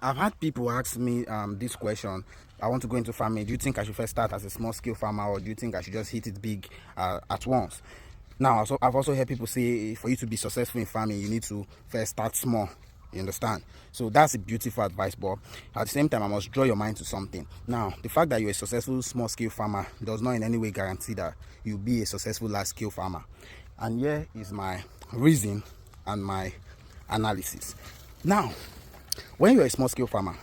I've had people ask me this question. I want to go into farming. Do you think I should first start as a small scale farmer, or do you think I should just hit it big at once? Now, so I've also heard people say for you to be successful in farming, you need to first start small. You understand? So that's a beautiful advice, but at the same time, I must draw your mind to something. Now, the fact that you're a successful small scale farmer does not in any way guarantee that you'll be a successful large scale farmer. And here is my reason and my analysis. Now, when you're a small scale farmer,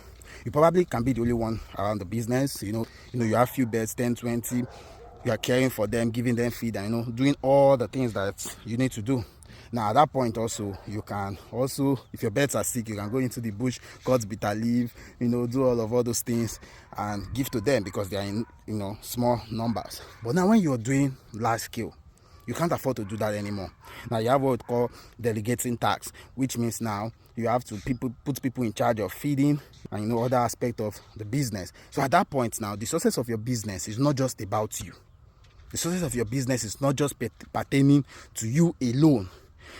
you probably can be the only one around the business. You have few birds, 10, 20. You are caring for them, giving them feed, and doing all the things that you need to do. Now, at that point also, you can also, if your birds are sick, you can go into the bush, cut bitter leaf, do all those things and give to them because they are in small numbers. But now when you're doing large scale, you can't afford to do that anymore. Now you have what we call delegating tasks, which means now you have to put people in charge of feeding and other aspect of the business. So at that point now, the success of your business is not just about you. The success of your business is not just pertaining to you alone.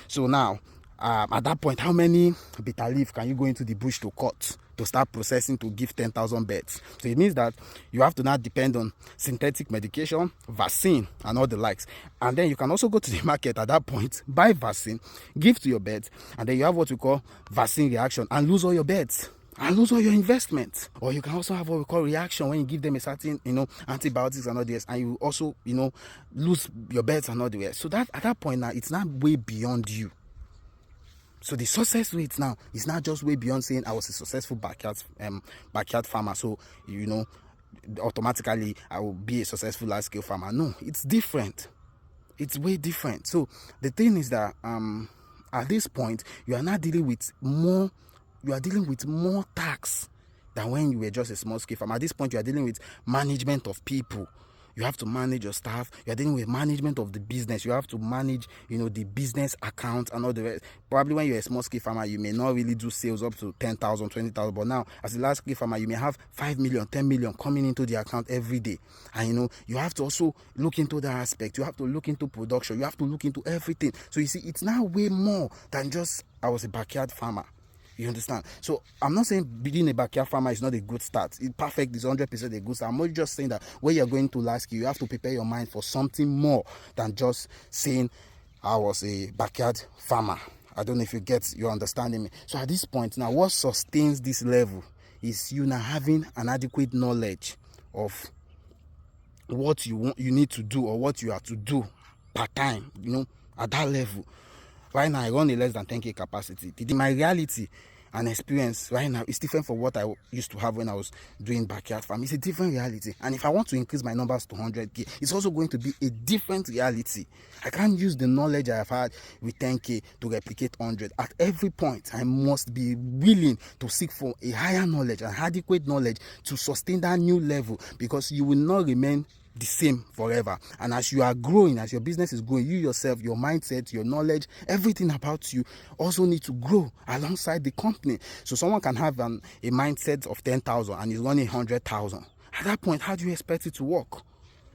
So now, at that point, how many bitter leaf can you go into the bush to cut to start processing to give 10,000 birds? So it means that you have to now depend on synthetic medication, vaccine, and all the likes. And then you can also go to the market at that point, buy vaccine, give to your birds, and then you have what we call vaccine reaction and lose all your birds and lose all your investment. Or you can also have what we call reaction when you give them a certain antibiotics and all this, and you also lose your birds and all the rest. So that at that point now, it's not way beyond you. So the success rate now is not just way beyond saying I was a successful backyard farmer, so automatically I will be a successful large scale farmer. No, it's different. It's way different. So the thing is that at this point you are not dealing with more. You are dealing with more tax than when you were just a small scale farmer. At this point, you are dealing with management of people. You have to manage your staff. You are dealing with management of the business. You have to manage, the business account and all the rest. Probably when you're a small scale farmer, you may not really do sales up to 10,000, 20,000. But now, as a large scale farmer, you may have 5 million, 10 million coming into the account every day. And, you have to also look into that aspect. You have to look into production. You have to look into everything. So you see, it's now way more than just I was a backyard farmer. You understand? So I'm not saying being a backyard farmer is not a good start. It's perfect. It's 100% a good start. I'm not just saying that when you're going to large scale, you have to prepare your mind for something more than just saying I was a backyard farmer. I don't know if you're understanding me. So at this point now, what sustains this level is you now having an adequate knowledge of what you need to do or what you have to do part time, at that level. Right now, I run a less than 10K capacity. My reality and experience right now is different from what I used to have when I was doing backyard farm. It's a different reality. And if I want to increase my numbers to 100K, it's also going to be a different reality. I can't use the knowledge I have had with 10K to replicate 100. At every point, I must be willing to seek for a higher knowledge, an adequate knowledge to sustain that new level, because you will not remain the same forever. And as you are growing, as your business is growing, you yourself, your mindset, your knowledge, everything about you also need to grow alongside the company. So someone can have a mindset of 10,000 and is running 100,000. At that point, how do you expect it to work?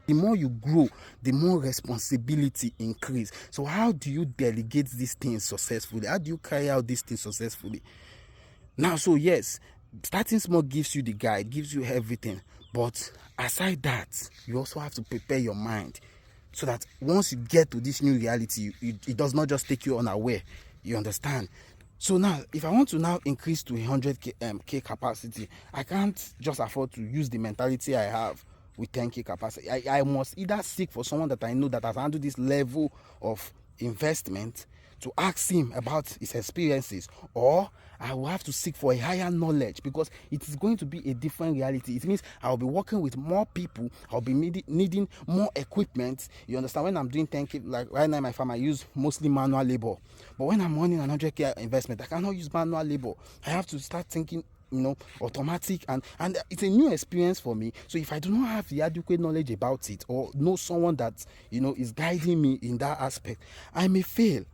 The more you grow, the more responsibility increase. So how do you delegate these things successfully? How do you carry out these things successfully? Now, so yes, starting small gives you the guide, gives you everything. But aside that, you also have to prepare your mind so that once you get to this new reality, it does not just take you unaware. You understand? So now, if I want to now increase to 100K capacity, I can't just afford to use the mentality I have with 10K capacity. I must either seek for someone that I know that has handled this level of investment to ask him about his experiences, or I will have to seek for a higher knowledge, because it is going to be a different reality. It means I'll be working with more people. I'll be needing more equipment. You understand? When I'm doing 10K, like right now in my farm, I use mostly manual labor. But when I'm running an 100K investment, I cannot use manual labor. I have to start thinking automatic, and it's a new experience for me. So if I do not have the adequate knowledge about it, or know someone that is guiding me in that aspect, I may fail.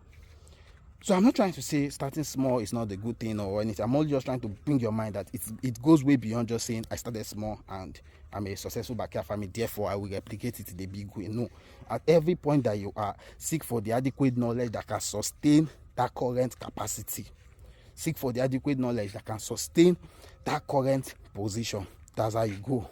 So I'm not trying to say starting small is not a good thing or anything. I'm only just trying to bring your mind that it goes way beyond just saying I started small and I'm a successful backyard farmer, therefore I will replicate it in a big way. No, at every point that you are, seek for the adequate knowledge that can sustain that current capacity. seek for the adequate knowledge that can sustain that current position. That's how you go.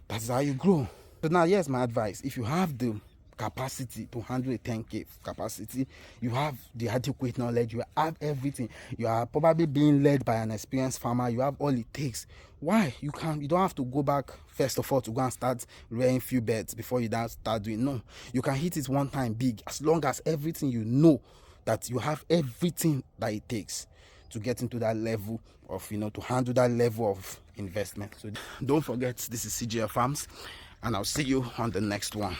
That's how you grow. So now, here's my advice. If you have the capacity to handle a 10K capacity, you have the adequate knowledge, you have everything, you are probably being led by an experienced farmer, you have all it takes. Why? You don't have to go back first of all to go and start rearing few birds before you start doing. No, you can hit it one time big, as long as everything, you know that you have everything that it takes to get into that level of, to handle that level of investment. So don't forget, this is CGL Farms, and I'll see you on the next one.